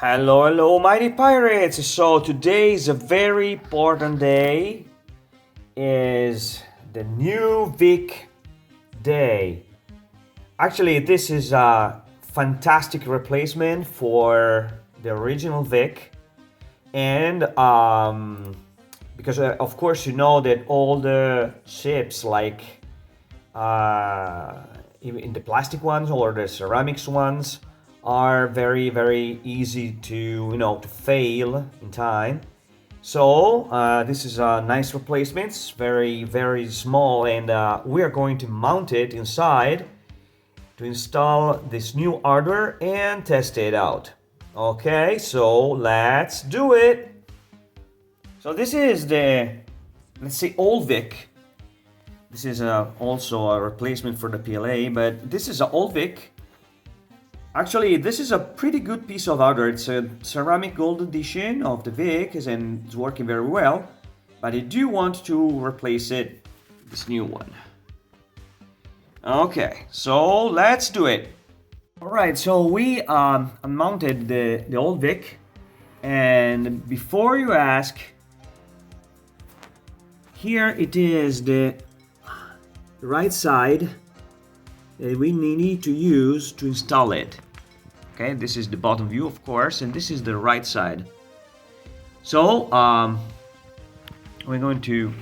Hello, hello, mighty pirates! So today is a very important day. Is the new VIC day. Actually, this is a fantastic replacement for the original VIC, and because of course you know that all the chips, like in the plastic ones or the ceramics ones, are very easy to fail in time. So this is a nice replacement. It's very small, and we are going to mount it inside to install this new hardware and test it out. Okay, so let's do it. So this is the, let's say, old VIC. This is also a replacement for the PLA, but this is an old VIC. Actually, this is a pretty good piece of hardware. It's a ceramic gold edition of the VIC, and it's working very well. But I do want to replace it, this new one. Okay, so let's do it. All right, so we unmounted the old VIC, and before you ask, here it is the right side that we need to use to install it. Okay, this is the bottom view, of course, and this is the right side. So we're going to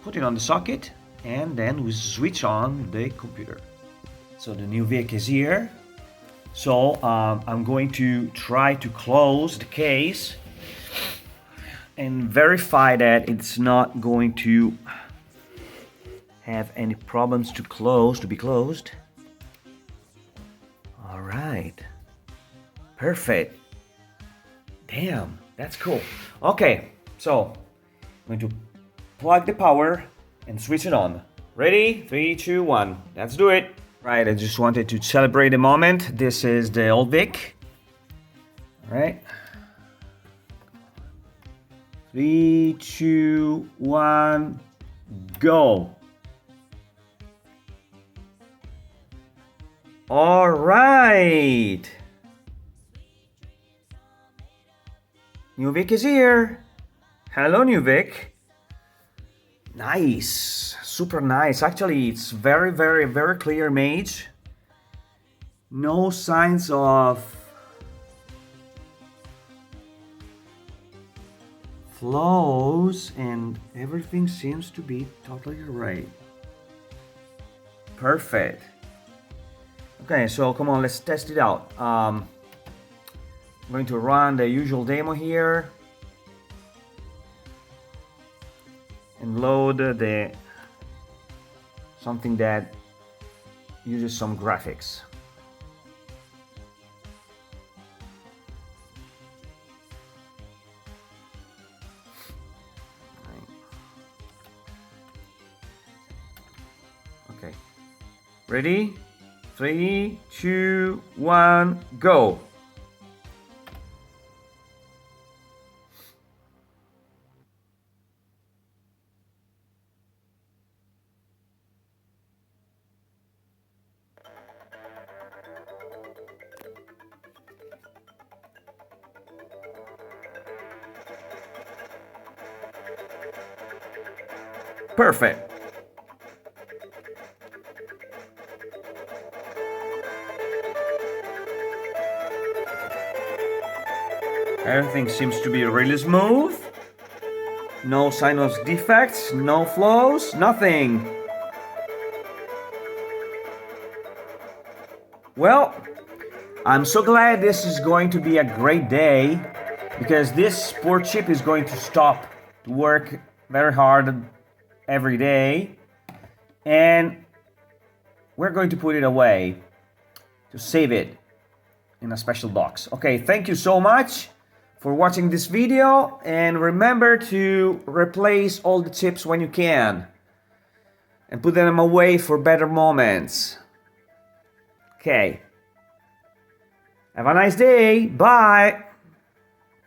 put it on the socket, and then we switch on the computer. So the new VIC is here. So I'm going to try to close the case and verify that it's not going to have any problems to be closed. All right, perfect. Damn, that's cool. Okay, so I'm going to plug the power and switch it on. Ready? 3, 2, 1. Let's do it. Right, I just wanted to celebrate the moment. This is the old VIC. All right. 3, 2, 1, go. All right. New VIC is here. Hello, new VIC. Nice, super nice. Actually, it's very clear image. No signs of flows, and everything seems to be totally right. Perfect. Okay, so come on, let's test it out. I'm going to run the usual demo here and load something that uses some graphics. Okay, ready? 3, 2, 1, go. Perfect. Everything seems to be really smooth. No sign of defects, no flows, nothing. Well, I'm so glad this is going to be a great day, because this poor chip is going to stop to work very hard every day, and we're going to put it away to save it in a special box. Okay, thank you so much for watching this video, and remember to replace all the chips when you can and put them away for better moments. Okay, have a nice day. Bye.